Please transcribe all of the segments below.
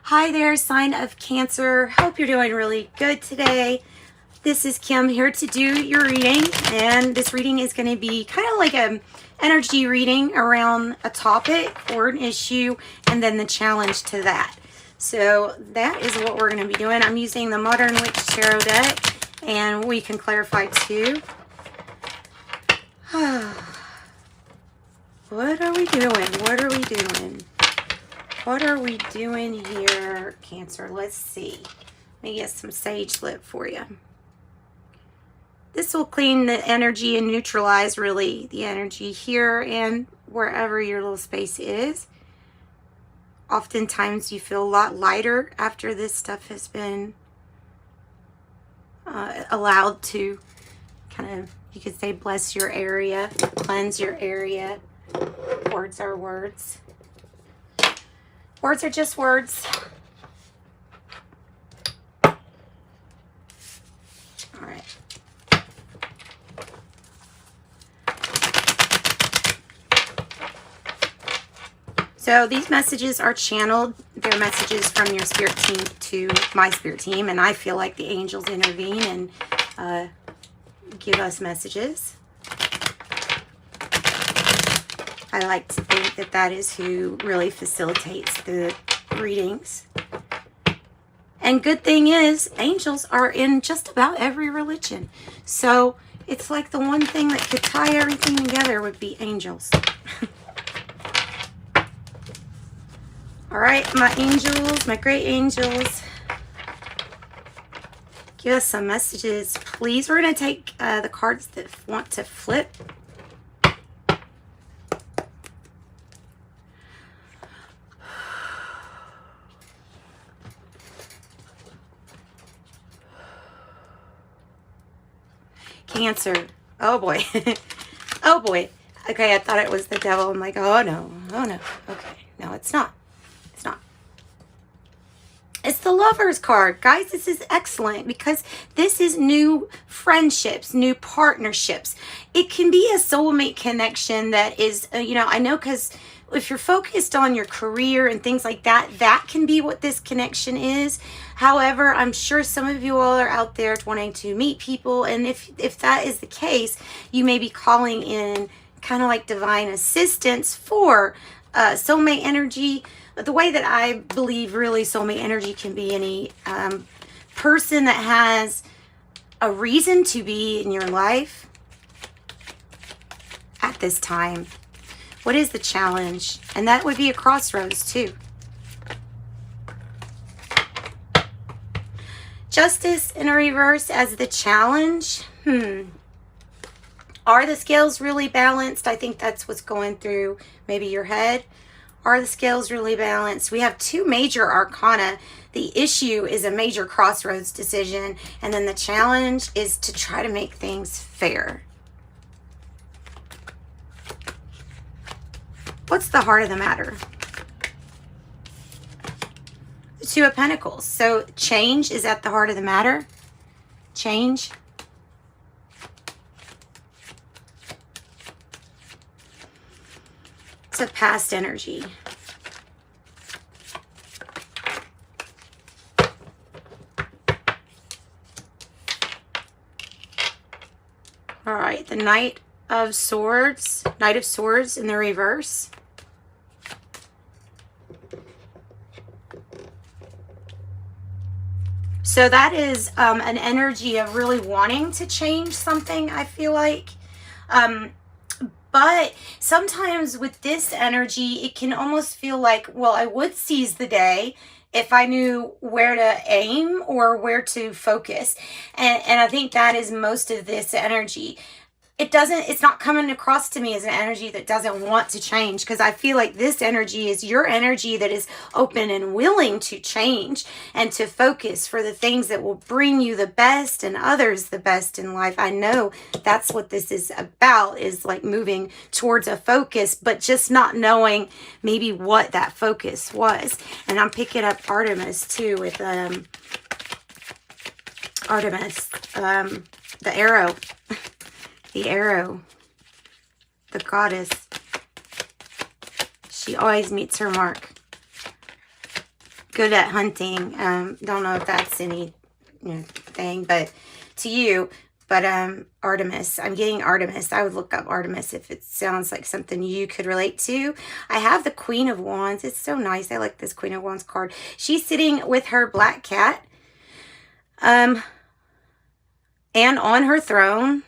Hi there, sign of Cancer. Hope you're doing really good today. This is Kim here to do your reading, and this reading is going to be kind of like an energy reading around a topic or an issue, and then the challenge to that. So that is what we're going to be doing. I'm using the Modern Witch Tarot deck, and we can clarify too. What are we doing? What are we doing? What are we doing here, Cancer? Let's see. Let me get some sage lit for you. This will clean the energy and neutralize really the energy here and wherever your little space is. Oftentimes you feel a lot lighter after this stuff has been allowed to kind of, you could say, bless your area, cleanse your area. Words are words. Words are just words. All right. So these messages are channeled. They're messages from your spirit team to my spirit team, and I feel like the angels intervene and give us messages. I like to think that that is who really facilitates the readings. And good thing is, angels are in just about every religion. So it's like the one thing that could tie everything together would be angels. All right, my angels, my great angels, give us some messages, please. We're going to take the cards that want to flip. Cancer. Oh boy. Oh boy. Okay, I thought it was the devil. I'm like, oh no. Oh no. Okay. No, it's not. It's not. It's the Lover's card. Guys, this is excellent because this is new friendships, new partnerships. It can be a soulmate connection that is, I know, because if you're focused on your career and things like that, that can be what this connection is. However, I'm sure some of you all are out there wanting to meet people, and if that is the case, you may be calling in kind of like divine assistance for soulmate energy. But the way that I believe really soulmate energy can be any person that has a reason to be in your life at this time. What is the challenge? And that would be a crossroads too. Justice in a reverse as the challenge. Are the scales really balanced? I think that's what's going through maybe your head. Are the scales really balanced? We have two major arcana. The issue is a major crossroads decision, and then the challenge is to try to make things fair. What's the heart of the matter? The Two of Pentacles. So change is at the heart of the matter. Change. It's a past energy. All right, the Knight of Swords. Knight of Swords in the reverse. So that is an energy of really wanting to change something, I feel like. But sometimes with this energy, it can almost feel like, well, I would seize the day if I knew where to aim or where to focus. And I think that is most of this energy. It's not coming across to me as an energy that doesn't want to change, because I feel like this energy is your energy that is open and willing to change and to focus for the things that will bring you the best and others the best in life. I know that's what this is about, is like moving towards a focus, but just not knowing maybe what that focus was. And I'm picking up Artemis too with Artemis, the arrow. The arrow, the goddess, she always meets her mark. good at hunting. Don't know if that's any thing, but to you. But Artemis, I'm getting Artemis. I would look up Artemis if it sounds like something you could relate to. I have the Queen of Wands. It's so nice. I like this Queen of Wands card. She's sitting with her black cat, and on her throne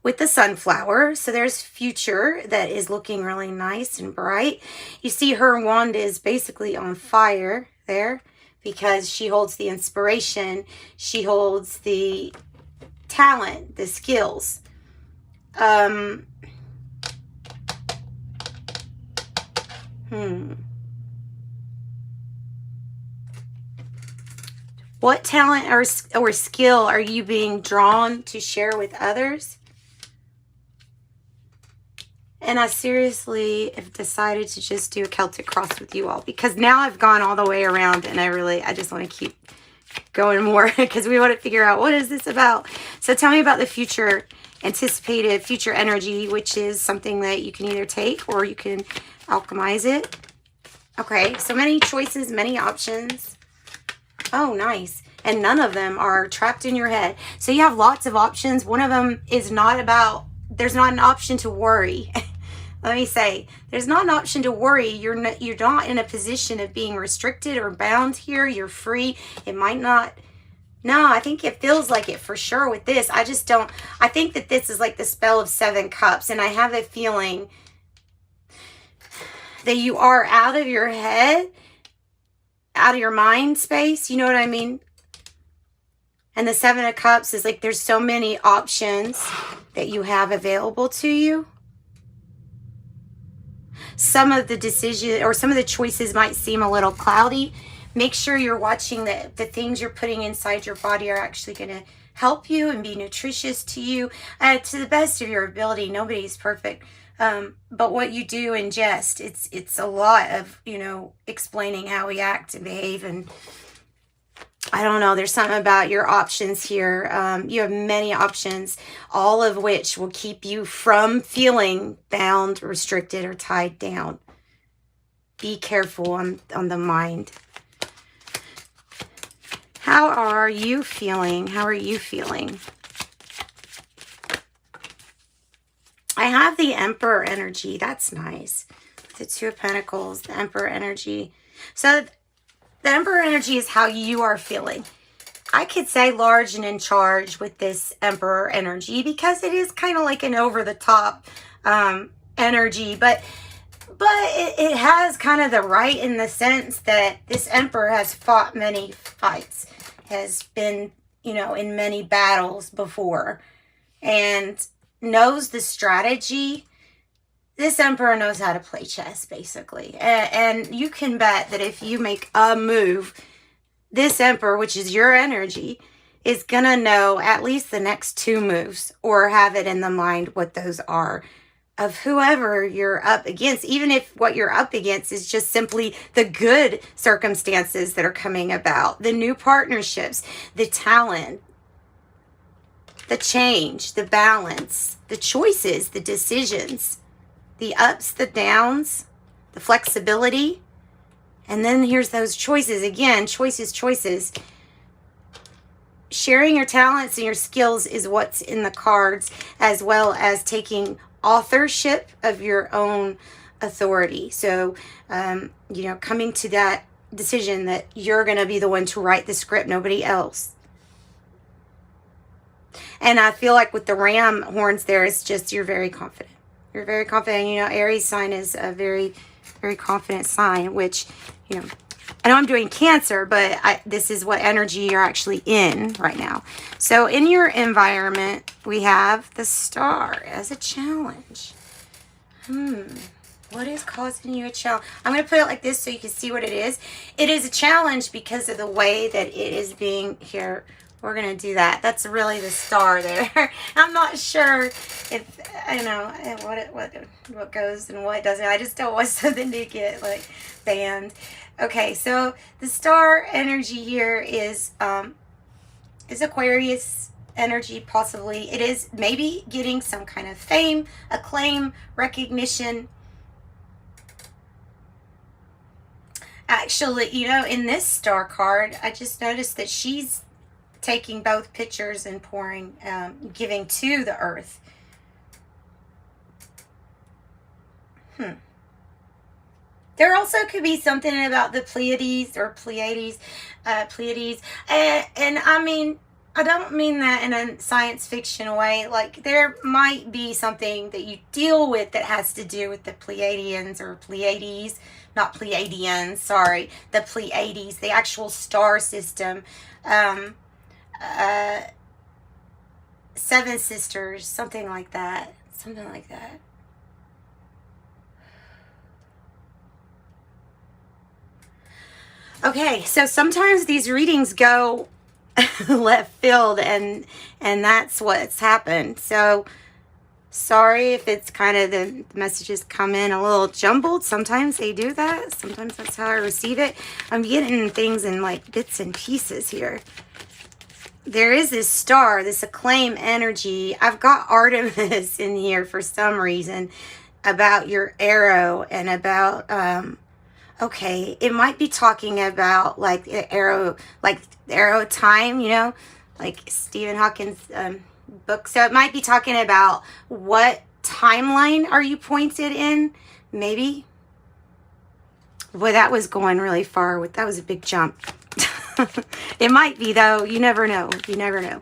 with the sunflower. So there's future that is looking really nice and bright. You see her wand is basically on fire there because she holds the inspiration. She holds the talent, the skills. What talent or skill are you being drawn to share with others? And I seriously have decided to just do a Celtic cross with you all because now I've gone all the way around and I just want to keep going more because we want to figure out what is this about. So tell me about the future, anticipated future energy, which is something that you can either take or you can alchemize it. Okay, so many choices, many options. Oh, nice. And none of them are trapped in your head. So you have lots of options. One of them is not about, there's not an option to worry. Let me say, there's not an option to worry. You're not in a position of being restricted or bound here. You're free. It might not. No, I think it feels like it for sure with this. I just don't. I think that this is like the spell of 7 cups. And I have a feeling that you are out of your head, out of your mind space. You know what I mean? And the 7 of cups is like there's so many options that you have available to you. Some of the decisions or some of the choices might seem a little cloudy. Make sure you're watching that the things you're putting inside your body are actually going to help you and be nutritious to you to the best of your ability. Nobody's perfect. But what you do ingest, it's a lot of, explaining how we act and behave. And I don't know, there's something about your options here. You have many options, all of which will keep you from feeling bound, restricted, or tied down. Be careful on the mind. How are you feeling? How are you feeling? I have the Emperor energy. That's nice. The 2 of Pentacles, the Emperor energy. So the Emperor energy is how you are feeling. I could say large and in charge with this Emperor energy because it is kind of like an over-the-top energy. But it has kind of the right in the sense that this Emperor has fought many fights, has been, in many battles before, and knows the strategy. This Emperor knows how to play chess, basically. And you can bet that if you make a move, this Emperor, which is your energy, is going to know at least the next 2 moves or have it in the mind what those are of whoever you're up against, even if what you're up against is just simply the good circumstances that are coming about, the new partnerships, the talent, the change, the balance, the choices, the decisions, the ups, the downs, the flexibility. And then here's those choices again, choices. Sharing your talents and your skills is what's in the cards, as well as taking authorship of your own authority. So, coming to that decision that you're going to be the one to write the script, nobody else. And I feel like with the ram horns there, it's just you're very confident. You're very confident. Aries sign is a very, very confident sign, which, I know I'm doing Cancer, but this is what energy you're actually in right now. So in your environment, we have the Star as a challenge. What is causing you a challenge? I'm going to put it like this so you can see what it is. It is a challenge because of the way that it is being here. We're going to do that. That's really the Star there. I'm not sure if, what goes and what doesn't. I just don't want something to get, banned. Okay, so the Star energy here is Aquarius energy, possibly. It is maybe getting some kind of fame, acclaim, recognition. Actually, you know, in this star card, I just noticed that she's taking both pictures and pouring, giving to the earth. There also could be something about the Pleiades or Pleiades. And I mean, I don't mean that in a science fiction way. Like, there might be something that you deal with that has to do with the Pleiadians or Pleiades, not Pleiadians, sorry, the Pleiades, the actual star system. Seven Sisters, something like that. Something like that. Okay, so sometimes these readings go left field, and that's what's happened. So sorry if it's kind of the messages come in a little jumbled. Sometimes they do that. Sometimes that's how I receive it. I'm getting things in like bits and pieces here. There is this star, this acclaim energy. I've got Artemis in here for some reason about your arrow and about okay, it might be talking about like the arrow time, you know, like Stephen Hawking's book. So it might be talking about what timeline are you pointed in, maybe. Boy, that was going really far. That was a big jump. It might be, though. You never know. You never know.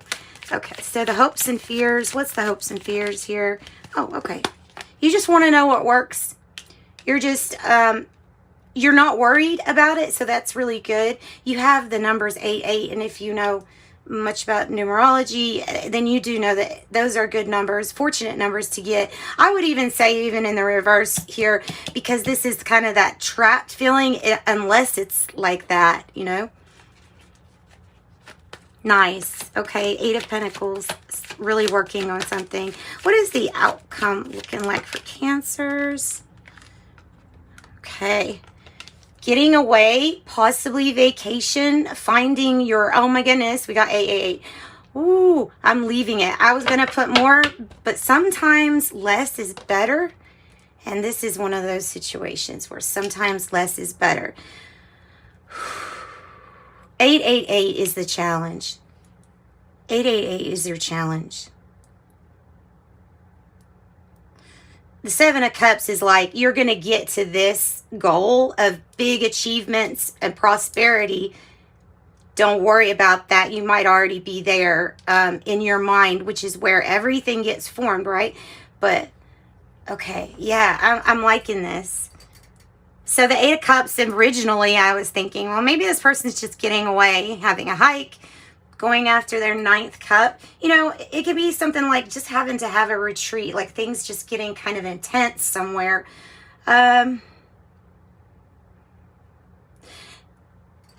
Okay, so the hopes and fears. What's the hopes and fears here? Oh, okay. You just want to know what works. You're just, you're not worried about it, so that's really good. You have the numbers 88, and if you know much about numerology, then you do know that those are good numbers, fortunate numbers to get. I would even say even in the reverse here, because this is kind of that trapped feeling, unless it's like that, you know. Nice. Okay, 8 of Pentacles, really working on something. What is the outcome looking like for Cancers? Okay. Getting away, possibly vacation, finding your, oh my goodness, we got 888. Ooh, I'm leaving it. I was going to put more, but sometimes less is better. And this is one of those situations where sometimes less is better. 888 is the challenge. 888 is your challenge. The 7 of Cups is like, you're going to get to this goal of big achievements and prosperity. Don't worry about that. You might already be there in your mind, which is where everything gets formed, right? But, okay, yeah, I'm liking this. So the 8 of Cups, originally I was thinking, well, maybe this person's just getting away, having a hike, going after their 9th cup. You know, it could be something like just having to have a retreat, like things just getting kind of intense somewhere.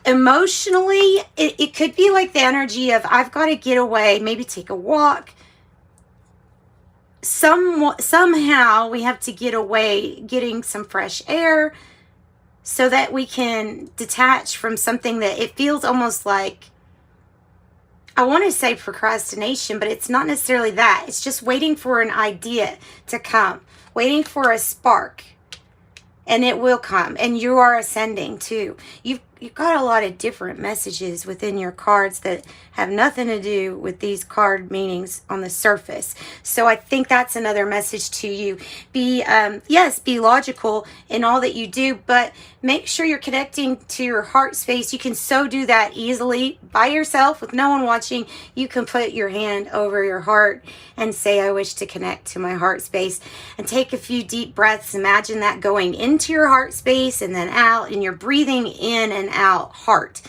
Emotionally, it could be like the energy of, I've got to get away, maybe take a walk. Somehow we have to get away, getting some fresh air, so that we can detach from something that it feels almost like, I want to say procrastination, but it's not necessarily that. It's just waiting for an idea to come, waiting for a spark, and it will come. And you are ascending too. You've got a lot of different messages within your cards that have nothing to do with these card meanings on the surface. So I think that's another message to you. Be, yes, be logical in all that you do, but make sure you're connecting to your heart space. You can so do that easily by yourself with no one watching. You can put your hand over your heart and say, I wish to connect to my heart space, and take a few deep breaths. Imagine that going into your heart space and then out, and you're breathing in and out heart.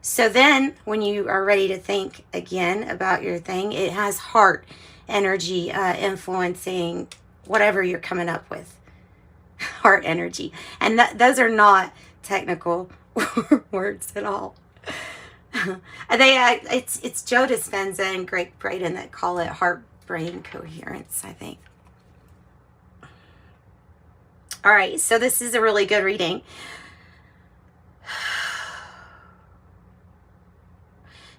So then when you are ready to think again about your thing, it has heart energy influencing whatever you're coming up with. Heart energy. And those are not technical words at all. It's Joe Dispenza and Greg Braden that call it heart brain coherence, I think. All right, so this is a really good reading.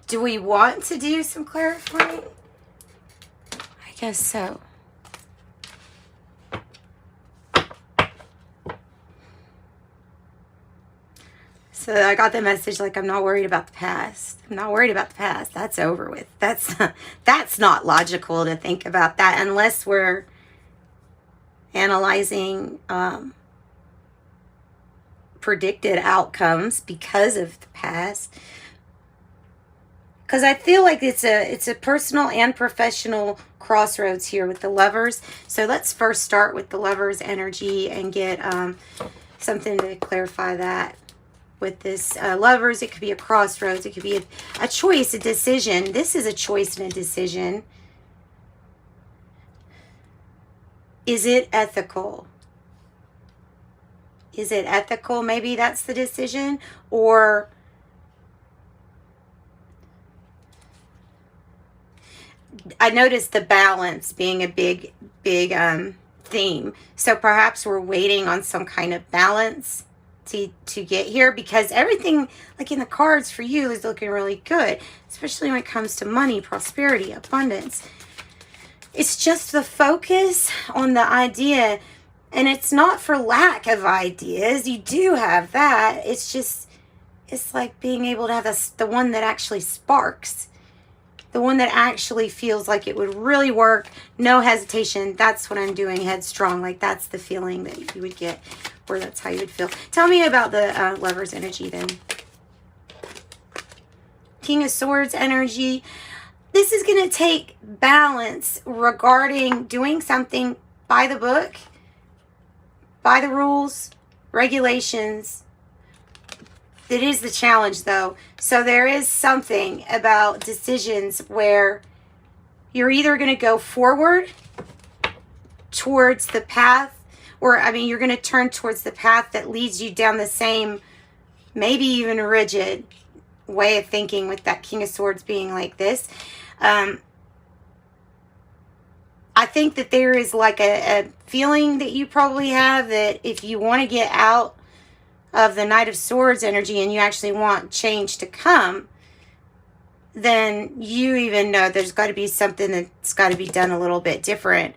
Do we want to do some clarifying? I guess so. So I got the message like, I'm not worried about the past. I'm not worried about the past. That's over with. That's not logical to think about that unless we're analyzing predicted outcomes because of the past. Because I feel like it's a personal and professional crossroads here with the Lovers. So let's first start with the Lovers energy and get something to clarify that. With this Lovers, it could be a crossroads. It could be a choice, a decision. This is a choice and a decision. Is it ethical? Is it ethical? Maybe that's the decision. Or I noticed the balance being a big theme. So perhaps we're waiting on some kind of balance to get here, because everything like in the cards for you is looking really good, especially when it comes to money, prosperity, abundance. It's just the focus on the idea, and it's not for lack of ideas. You do have that. It's just, it's like being able to have the one that actually sparks, the one that actually feels like it would really work. No hesitation. That's what I'm doing. Headstrong. Like that's the feeling that you would get, or that's how you would feel. Tell me about the Lovers energy then. King of Swords energy. This is going to take balance regarding doing something by the book, by the rules, regulations. It is the challenge though. So there is something about decisions where you're either going to go forward towards the path, or I mean, you're going to turn towards the path that leads you down the same, maybe even rigid way of thinking, with that King of Swords being like this. I think that there is like a feeling that you probably have that if you want to get out of the Knight of Swords energy and you actually want change to come, then you even know there's got to be something that's got to be done a little bit different.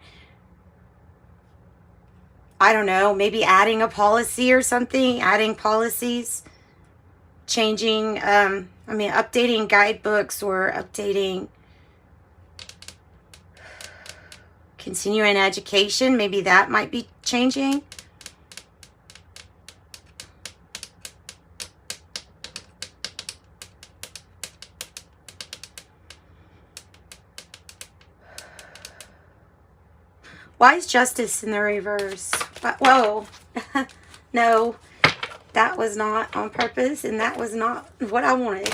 I don't know, maybe adding a policy or something, adding policies, changing, updating guidebooks, or updating continuing education. Maybe that might be changing. Why is Justice in the reverse? Whoa. No, that was not on purpose, and that was not what I wanted.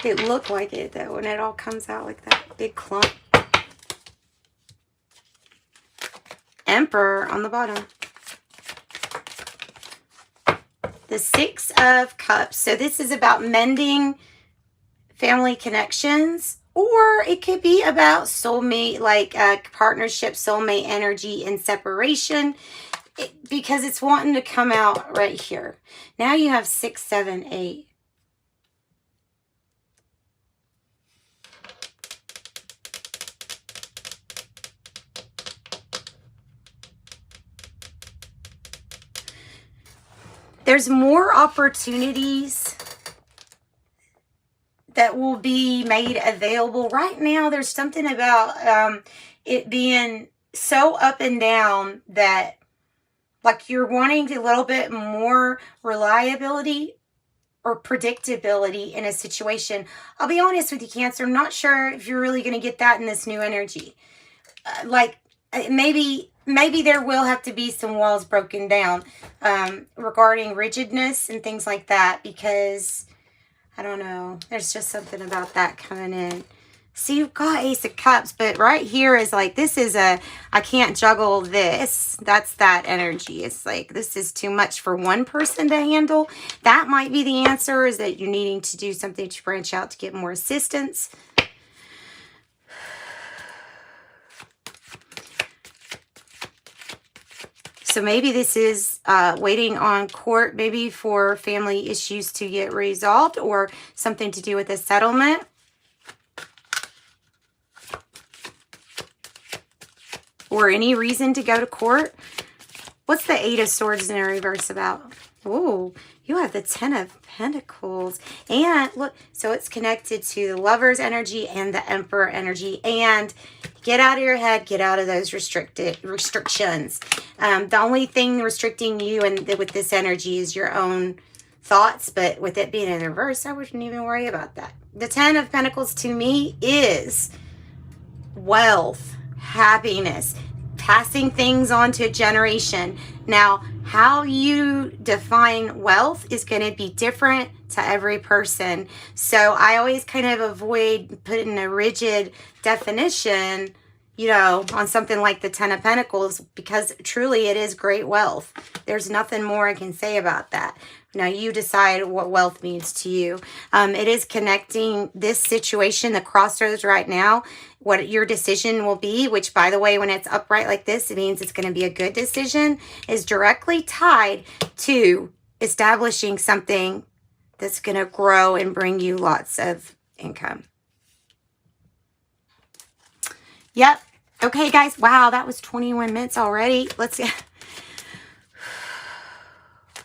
It looked like it, though, when it all comes out like that big clump. Emperor on the bottom. The Six of Cups. So this is about mending family connections. Or it could be about soulmate, like partnership, soulmate energy and separation, because it's wanting to come out right here. Now you have 6, 7, 8. There's more opportunities that will be made available. Right now, there's something about it being so up and down that like you're wanting a little bit more reliability or predictability in a situation. I'll be honest with you, Cancer. I'm not sure if you're really going to get that in this new energy. Maybe there will have to be some walls broken down regarding rigidness and things like that, because I don't know. There's just something about that coming in. See, you've got Ace of Cups, but right here is like, this is I can't juggle this. That's that energy. It's like, this is too much for one person to handle. That might be the answer, is that you're needing to do something to branch out to get more assistance. So maybe this is waiting on court, maybe for family issues to get resolved, or something to do with a settlement. Or any reason to go to court. What's the Eight of Swords in a reverse about? Oh, you have the Ten of Pentacles. And look, so it's connected to the Lover's energy and the Emperor energy. And get out of your head, get out of those restrictions. The only thing restricting you and with this energy is your own thoughts. But with it being in reverse, I wouldn't even worry about that. The Ten of Pentacles to me is wealth, happiness, passing things on to a generation. Now, how you define wealth is going to be different to every person. So I always kind of avoid putting a rigid definition, you know, on something like the Ten of Pentacles, because truly it is great wealth. There's nothing more I can say about that. Now you decide what wealth means to you. It is connecting this situation, the crossroads right now, what your decision will be, which by the way, when it's upright like this, it means it's going to be a good decision, is directly tied to establishing something that's going to grow and bring you lots of income. Yep. Okay, guys. Wow, that was 21 minutes already. Let's see.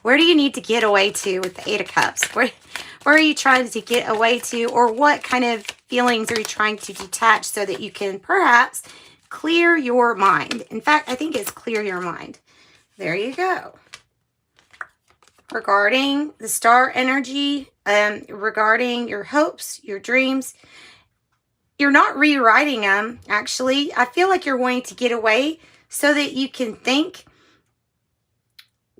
Where do you need to get away to with the Eight of Cups? Where are you trying to get away to? Or what kind of feelings are you trying to detach so that you can perhaps clear your mind? In fact, I think it's clear your mind. There you go. Regarding the star energy, regarding your hopes, your dreams, you're not rewriting them, actually. I feel like you're wanting to get away so that you can think,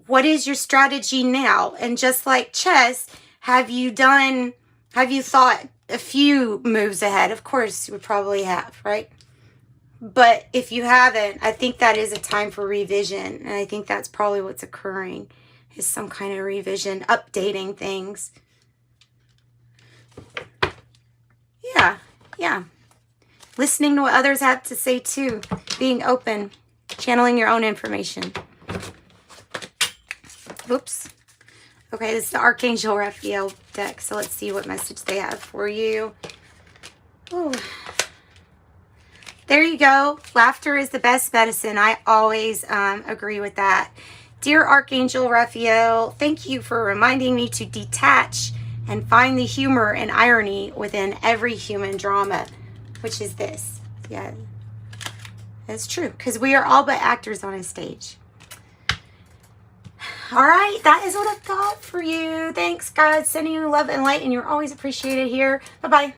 what is your strategy now? And just like chess, have you thought a few moves ahead? Of course, you would probably have, right? But if you haven't, I think that is a time for revision. And I think that's probably what's occurring, is some kind of revision, updating things. Yeah. Listening to what others have to say too. Being open. Channeling your own information. Oops. Okay, this is the Archangel Rafael deck. So let's see what message they have for you. Ooh. There you go. Laughter is the best medicine. I always agree with that. Dear Archangel Rafael, thank you for reminding me to detach and find the humor and irony within every human drama, which is this. Yeah, that's true, because we are all but actors on a stage. All right, that is what I've got for you. Thanks, guys. Sending you love and light, and you're always appreciated here. Bye-bye.